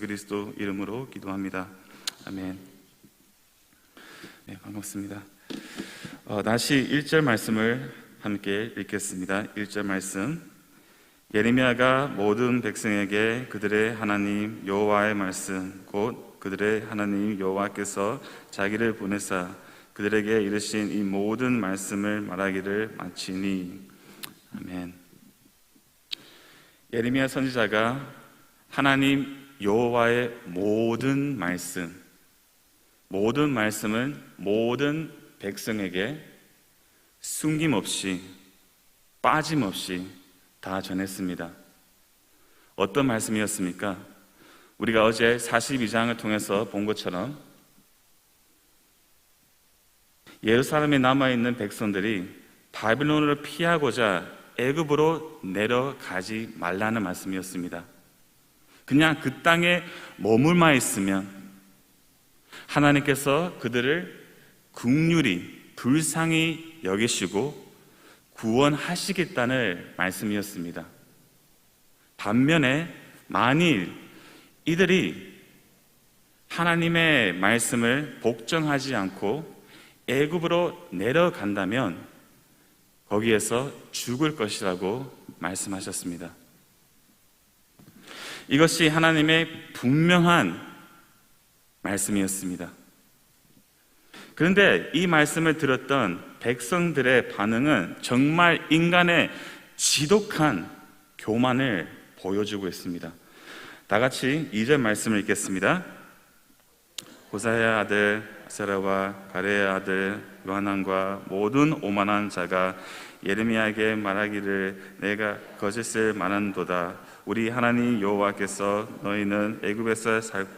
그리스도 이름으로 기도합니다. 아멘. 네, 반갑습니다. 다시 1절 말씀을 함께 읽겠습니다. 1절 말씀. 예레미야가 모든 백성에게 그들의 하나님 여호와의 말씀 곧 그들의 하나님 여호와께서 자기를 보내사 그들에게 이르신 이 모든 말씀을 말하기를 마치니. 아멘. 예레미야 선지자가 하나님 여호와의 모든 말씀은 모든 백성에게 숨김없이 빠짐없이 다 전했습니다. 어떤 말씀이었습니까? 우리가 어제 42장을 통해서 본 것처럼 예루살렘에 남아있는 백성들이 바빌론을 피하고자 애굽으로 내려가지 말라는 말씀이었습니다. 그냥 그 땅에 머물만 있으면 하나님께서 그들을 긍휼히 불쌍히 여기시고 구원하시겠다는 말씀이었습니다. 반면에 만일 이들이 하나님의 말씀을 복종하지 않고 애굽으로 내려간다면 거기에서 죽을 것이라고 말씀하셨습니다. 이것이 하나님의 분명한 말씀이었습니다. 그런데 이 말씀을 들었던 백성들의 반응은 정말 인간의 지독한 교만을 보여주고 있습니다. 다 같이 2절 말씀을 읽겠습니다. 호사의 아들 아사랴와 가레의 아들 요하난과 모든 오만한 자가 예레미야에게 말하기를 내가 거짓을 말한도다. 우리 하나님 여호와께서 너희는 애굽에서 살고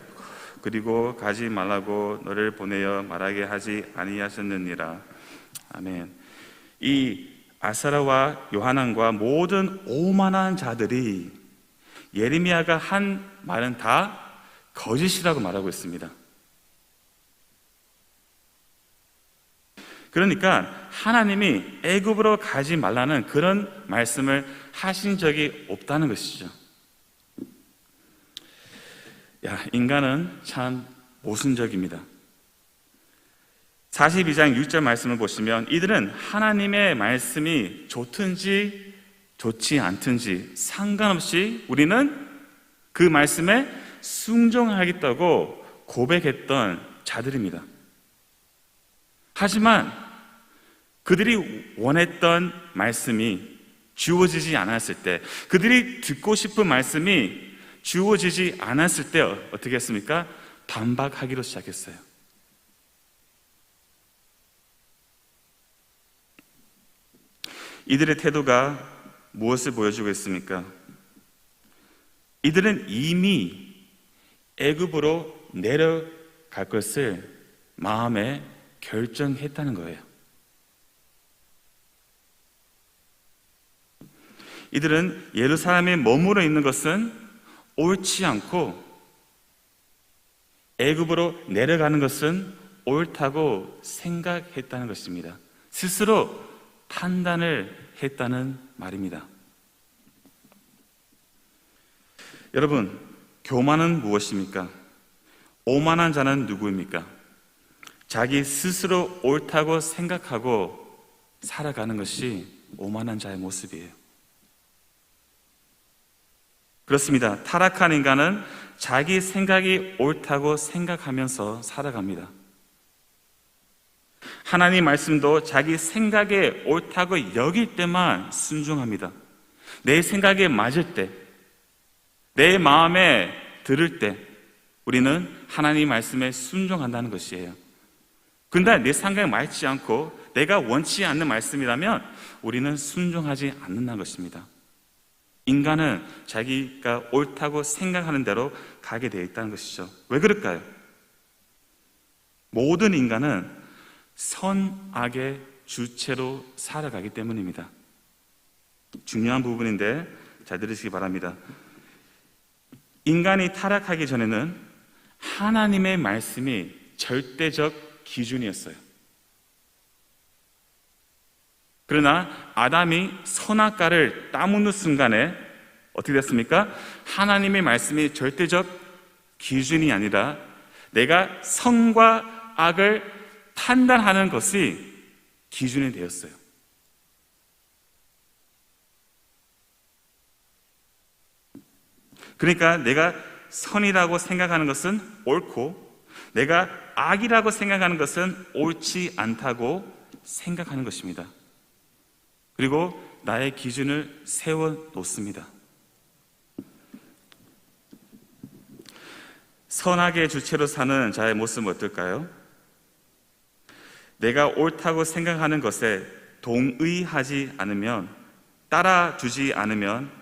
그리고 가지 말라고 너를 보내어 말하게 하지 아니하셨느니라. 아멘. 이 아사랴와 요하난과 모든 오만한 자들이 예레미야가 한 말은 다 거짓이라고 말하고 있습니다. 그러니까 하나님이 애굽으로 가지 말라는 그런 말씀을 하신 적이 없다는 것이죠. 인간은 참 모순적입니다. 42장 6절 말씀을 보시면 이들은 하나님의 말씀이 좋든지 좋지 않든지 상관없이 우리는 그 말씀에 순종하겠다고 고백했던 자들입니다. 하지만 그들이 원했던 말씀이 주어지지 않았을 때, 그들이 듣고 싶은 말씀이 주어지지 않았을 때 어떻게 했습니까? 반박하기로 시작했어요. 이들의 태도가 무엇을 보여주고 있습니까? 이들은 이미 애굽으로 내려갈 것을 마음에 결정했다는 거예요. 이들은 예루살렘에 머물러 있는 것은 옳지 않고 애굽으로 내려가는 것은 옳다고 생각했다는 것입니다. 스스로 판단을 했다는 말입니다. 여러분, 교만은 무엇입니까? 오만한 자는 누구입니까? 자기 스스로 옳다고 생각하고 살아가는 것이 오만한 자의 모습이에요. 그렇습니다. 타락한 인간은 자기 생각이 옳다고 생각하면서 살아갑니다. 하나님 말씀도 자기 생각에 옳다고 여길 때만 순종합니다. 내 생각에 맞을 때, 내 마음에 들을 때 우리는 하나님 말씀에 순종한다는 것이에요. 근데 내 생각에 맞지 않고 내가 원치 않는 말씀이라면 우리는 순종하지 않는다는 것입니다. 인간은 자기가 옳다고 생각하는 대로 가게 되어 있다는 것이죠. 왜 그럴까요? 모든 인간은 선악의 주체로 살아가기 때문입니다. 중요한 부분인데 잘 들으시기 바랍니다. 인간이 타락하기 전에는 하나님의 말씀이 절대적 기준이었어요. 그러나 아담이 선악과를 따먹는 순간에 어떻게 됐습니까? 하나님의 말씀이 절대적 기준이 아니라 내가 선과 악을 판단하는 것이 기준이 되었어요. 그러니까 내가 선이라고 생각하는 것은 옳고 내가 악이라고 생각하는 것은 옳지 않다고 생각하는 것입니다. 그리고 나의 기준을 세워 놓습니다. 선악의 주체로 사는 자의 모습은 어떨까요? 내가 옳다고 생각하는 것에 동의하지 않으면, 따라주지 않으면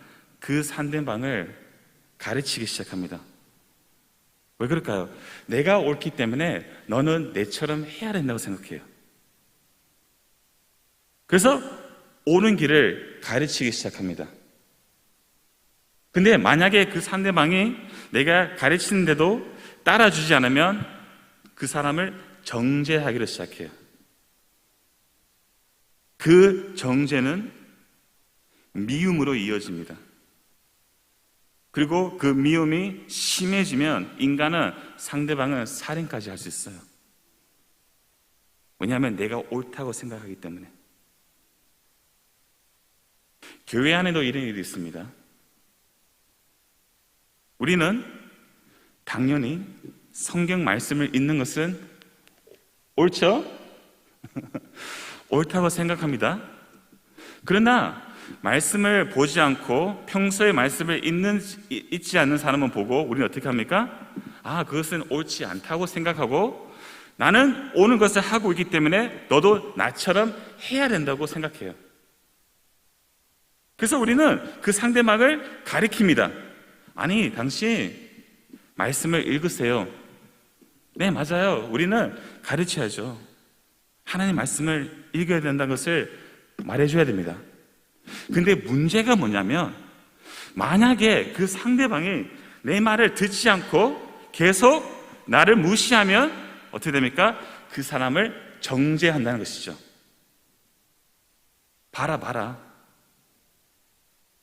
그 상대방을 가르치기 시작합니다. 왜 그럴까요? 내가 옳기 때문에 너는 내처럼 해야 된다고 생각해요. 그래서 옳은 길을 가르치기 시작합니다. 근데 만약에 그 상대방이 내가 가르치는데도 따라주지 않으면 그 사람을 정죄하기로 시작해요. 그 정죄는 미움으로 이어집니다. 그리고 그 미움이 심해지면 인간은 상대방을 살인까지 할 수 있어요. 왜냐하면 내가 옳다고 생각하기 때문에. 교회 안에도 이런 일이 있습니다. 우리는 당연히 성경 말씀을 읽는 것은 옳죠? 옳다고 생각합니다. 그러나 말씀을 보지 않고 평소에 말씀을 읽지 않는 사람은 보고 우리는 어떻게 합니까? 그것은 옳지 않다고 생각하고 나는 옳은 것을 하고 있기 때문에 너도 나처럼 해야 된다고 생각해요. 그래서 우리는 그 상대방을 가리킵니다. 아니, 당신 말씀을 읽으세요. 네, 맞아요. 우리는 가르쳐야죠. 하나님 말씀을 읽어야 된다는 것을 말해줘야 됩니다. 근데 문제가 뭐냐면 만약에 그 상대방이 내 말을 듣지 않고 계속 나를 무시하면 어떻게 됩니까? 그 사람을 정죄한다는 것이죠. 봐라.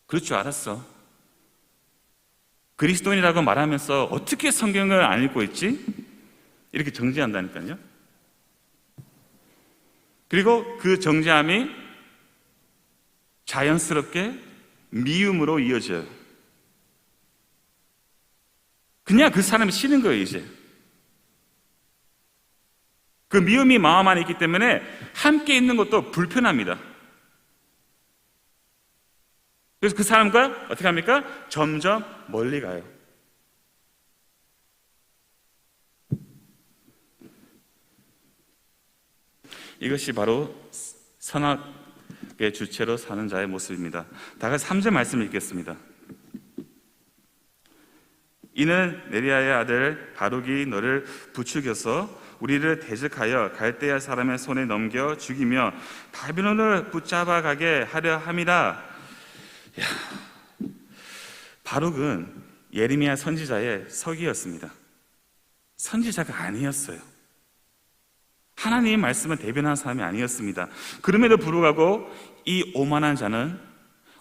그럴 줄 알았어. 그리스도인이라고 말하면서 어떻게 성경을 안 읽고 있지? 이렇게 정죄한다니까요. 그리고 그 정죄함이 자연스럽게 미움으로 이어져요. 그냥 그 사람이 싫은 거예요, 이제. 그 미움이 마음 안에 있기 때문에 함께 있는 것도 불편합니다. 그래서 그 사람과 어떻게 합니까? 점점 멀리 가요. 이것이 바로 선악의 주체로 사는 자의 모습입니다. 다 같이 3절 말씀을 읽겠습니다. 이는 네리아의 아들 바룩이 너를 부추겨서 우리를 대적하여 갈대아 사람의 손에 넘겨 죽이며 바빌론을 붙잡아 가게 하려 함이라. 바룩은 예레미야 선지자의 서기였습니다. 선지자가 아니었어요. 하나님의 말씀을 대변하는 사람이 아니었습니다. 그럼에도 불구하고 이 오만한 자는,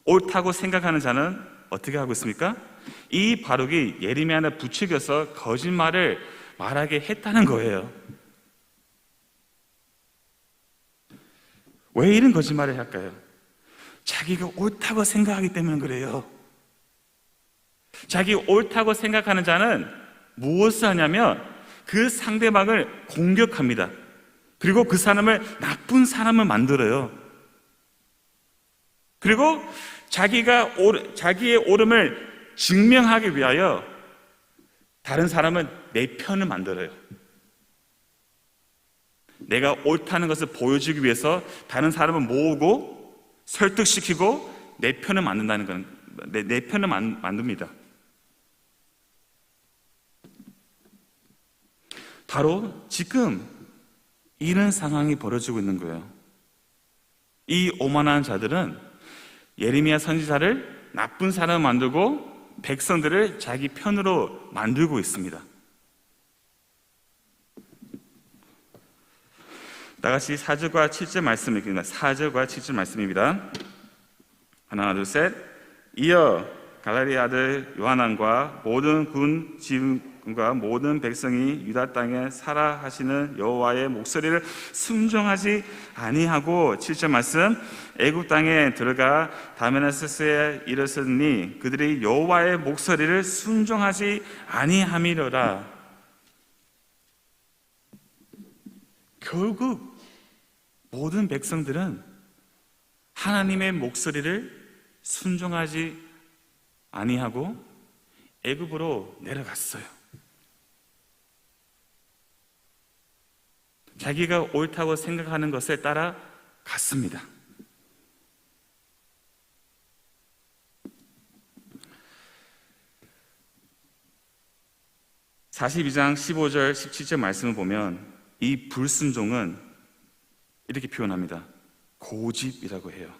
옳다고 생각하는 자는 어떻게 하고 있습니까? 이 바룩이 예레미야를 부추겨서 거짓말을 말하게 했다는 거예요. 왜 이런 거짓말을 할까요? 자기가 옳다고 생각하기 때문에 그래요. 자기 옳다고 생각하는 자는 무엇을 하냐면 그 상대방을 공격합니다. 그리고 그 사람을 나쁜 사람을 만들어요. 그리고 자기의 옳음을 증명하기 위하여 다른 사람은 내 편을 만들어요. 내가 옳다는 것을 보여주기 위해서 다른 사람을 모으고 설득시키고 내 편을 만든다는 건, 내 편을 만듭니다. 바로 지금 이런 상황이 벌어지고 있는 거예요. 이 오만한 자들은 예레미야 선지자를 나쁜 사람을 만들고 백성들을 자기 편으로 만들고 있습니다. 다같이 4절과 7절 말씀 읽습니다. 4절과 7절 말씀입니다. 하나, 둘, 셋. 이어 갈라리 아들 요하난과 모든 군 애굽과 모든 백성이 유다 땅에 살아 하시는 여호와의 목소리를 순종하지 아니하고 7절 말씀 애굽 땅에 들어가 다메나스에 이르렀으니 그들이 여호와의 목소리를 순종하지 아니함이로라. 결국 모든 백성들은 하나님의 목소리를 순종하지 아니하고 애굽으로 내려갔어요. 자기가 옳다고 생각하는 것에 따라 갔습니다. (42장) 15절 17절 말씀을 보면 이 불순종은 이렇게 표현합니다. 고집이라고 해요.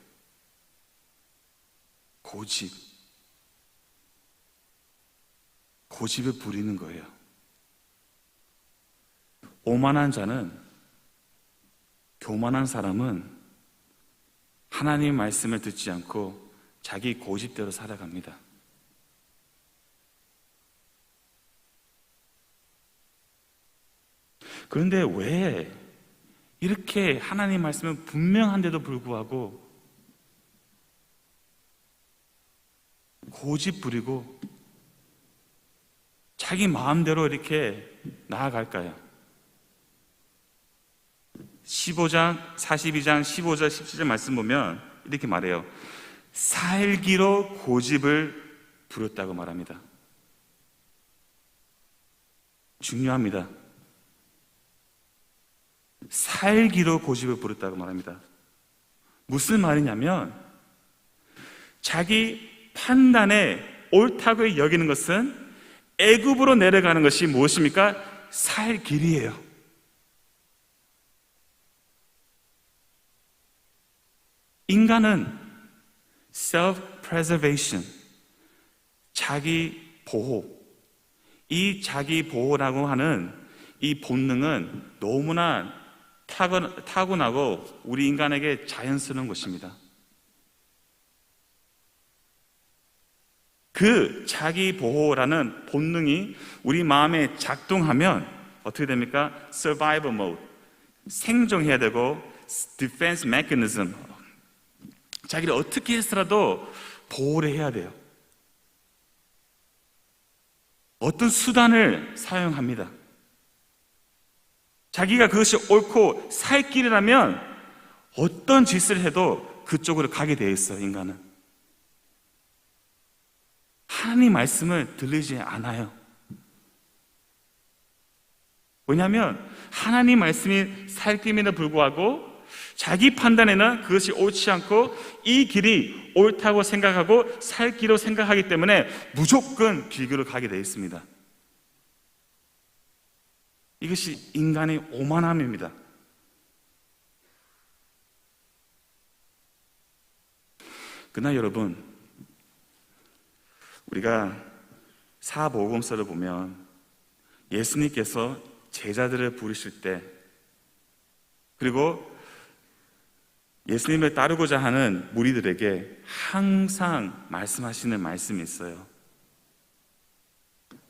고집을 부리는 거예요. 오만한 자는, 교만한 사람은 하나님의 말씀을 듣지 않고 자기 고집대로 살아갑니다. 그런데 왜 이렇게 하나님 말씀은 분명한데도 불구하고 고집 부리고 자기 마음대로 이렇게 나아갈까요? 42장 15절 17절 말씀 보면 이렇게 말해요. 살기로 고집을 부렸다고 말합니다. 중요합니다. 살기로 고집을 부렸다고 말합니다. 무슨 말이냐면 자기 판단에 옳다고 여기는 것은 애굽으로 내려가는 것이 무엇입니까? 살 길이에요. 인간은 self-preservation, 자기 보호, 이 자기 보호라고 하는 이 본능은 너무나 타고나고 우리 인간에게 자연스러운 것입니다. 그 자기 보호라는 본능이 우리 마음에 작동하면 어떻게 됩니까? Survival mode, 생존해야 되고 Defense mechanism, 자기를 어떻게 해서라도 보호를 해야 돼요. 어떤 수단을 사용합니다. 자기가 그것이 옳고 살 길이라면 어떤 짓을 해도 그쪽으로 가게 되어 있어요. 인간은 하나님 말씀을 들리지 않아요. 왜냐하면 하나님 말씀이 살 길임에도 불구하고 자기 판단에는 그것이 옳지 않고 이 길이 옳다고 생각하고 살 길로 생각하기 때문에 무조건 길로 가게 되어 있습니다. 이것이 인간의 오만함입니다. 그러나 여러분, 우리가 사복음서를 보면 예수님께서 제자들을 부르실 때, 그리고 예수님을 따르고자 하는 무리들에게 항상 말씀하시는 말씀이 있어요.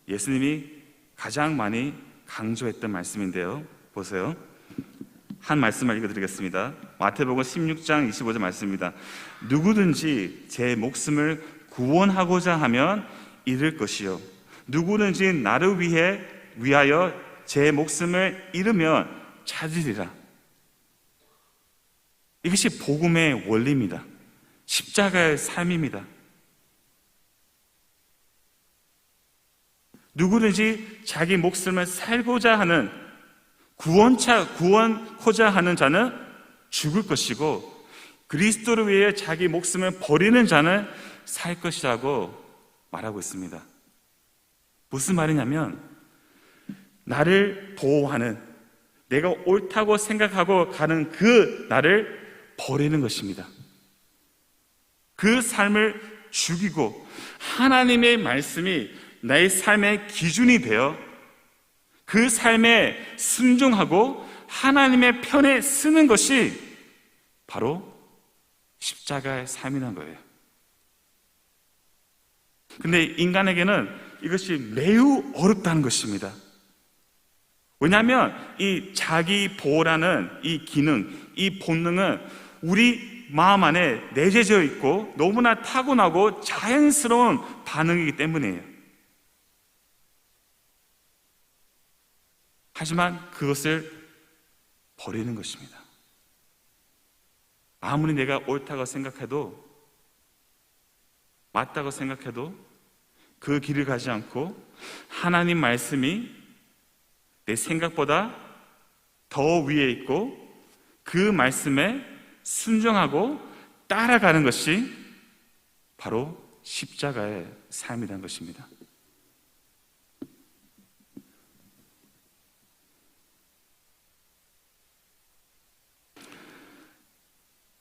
예수님이 가장 많이 강조했던 말씀인데요, 보세요. 한 말씀을 읽어드리겠습니다. 마태복음 16장 25절 말씀입니다. 누구든지 제 목숨을 구원하고자 하면 잃을 것이요, 누구든지 나를 위하여 제 목숨을 잃으면 찾으리라. 이것이 복음의 원리입니다. 십자가의 삶입니다. 누구든지 자기 목숨을 살고자 하는, 구원하고자 하는 자는 죽을 것이고, 그리스도를 위해 자기 목숨을 버리는 자는 살 것이라고 말하고 있습니다. 무슨 말이냐면 나를 보호하는, 내가 옳다고 생각하고 가는 그 나를 버리는 것입니다. 그 삶을 죽이고 하나님의 말씀이 나의 삶의 기준이 되어 그 삶에 순종하고 하나님의 편에 쓰는 것이 바로 십자가의 삶이라는 거예요. 근데 인간에게는 이것이 매우 어렵다는 것입니다. 왜냐하면 이 자기 보호라는 이 기능, 이 본능은 우리 마음 안에 내재되어 있고 너무나 타고나고 자연스러운 반응이기 때문이에요. 하지만 그것을 버리는 것입니다. 아무리 내가 옳다고 생각해도, 맞다고 생각해도 그 길을 가지 않고 하나님 말씀이 내 생각보다 더 위에 있고 그 말씀에 순종하고 따라가는 것이 바로 십자가의 삶이라는 것입니다.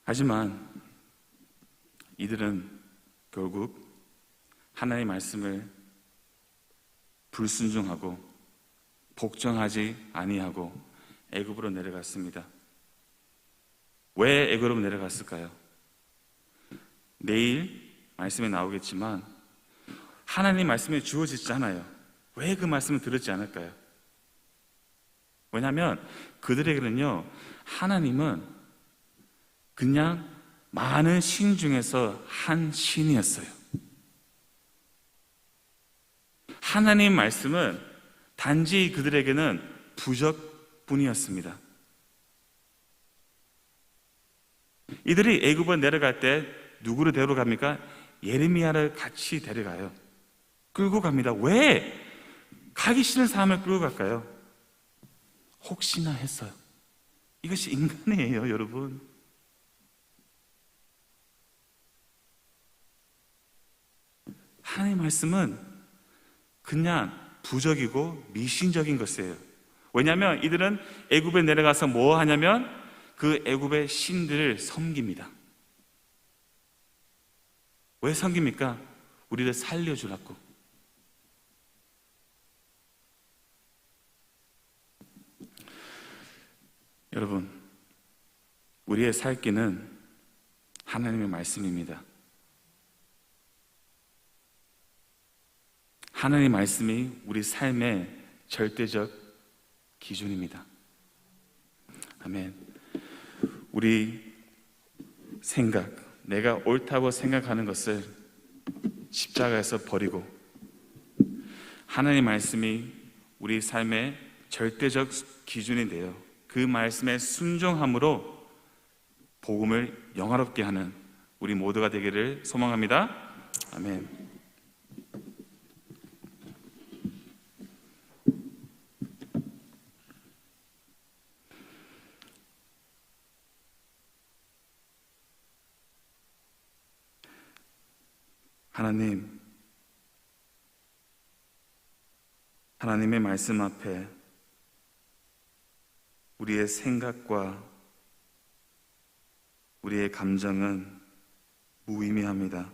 하지만 이들은 결국 하나님의 말씀을 불순종하고 복종하지 아니하고 애굽으로 내려갔습니다. 왜 애굽으로 내려갔을까요? 내일 말씀에 나오겠지만 하나님 말씀이 주어지잖아요. 왜 그 말씀을 들었지 않을까요? 왜냐하면 그들에게는요, 하나님은 그냥 많은 신 중에서 한 신이었어요. 하나님 말씀은 단지 그들에게는 부적뿐이었습니다. 이들이 애굽을 내려갈 때 누구를 데려갑니까? 예레미야를 같이 데려가요. 끌고 갑니다. 왜 가기 싫은 사람을 끌고 갈까요? 혹시나 했어요. 이것이 인간이에요, 여러분. 하나님의 말씀은 그냥 부적이고 미신적인 것이에요. 왜냐하면 이들은 애굽에 내려가서 뭐 하냐면 그 애굽의 신들을 섬깁니다. 왜 섬깁니까? 우리를 살려주라고. 여러분, 우리의 살 길은 하나님의 말씀입니다. 하나님의 말씀이 우리 삶의 절대적 기준입니다. 아멘. 우리 생각, 내가 옳다고 생각하는 것을 십자가에서 버리고 하나님의 말씀이 우리 삶의 절대적 기준이 되어 그 말씀에 순종함으로 복음을 영화롭게 하는 우리 모두가 되기를 소망합니다. 아멘. 하나님의 말씀 앞에 우리의 생각과 우리의 감정은 무의미합니다.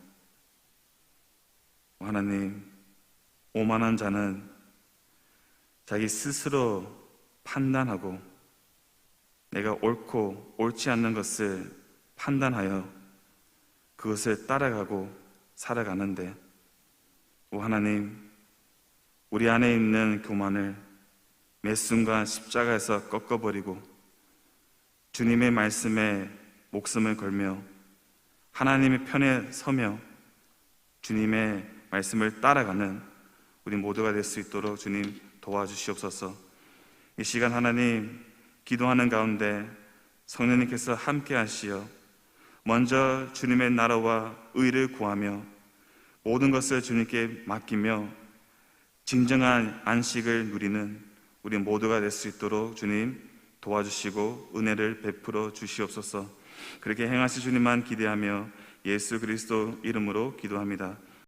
하나님, 오만한 자는 자기 스스로 판단하고 내가 옳고 옳지 않는 것을 판단하여 그것을 따라가고 살아가는데, 오 하나님, 우리 안에 있는 교만을 매 순간 십자가에서 꺾어버리고 주님의 말씀에 목숨을 걸며 하나님의 편에 서며 주님의 말씀을 따라가는 우리 모두가 될 수 있도록 주님 도와주시옵소서. 이 시간 하나님, 기도하는 가운데 성령님께서 함께 하시어 먼저 주님의 나라와 의를 구하며 모든 것을 주님께 맡기며 진정한 안식을 누리는 우리 모두가 될 수 있도록 주님 도와주시고 은혜를 베풀어 주시옵소서. 그렇게 행하실 주님만 기대하며 예수 그리스도 이름으로 기도합니다.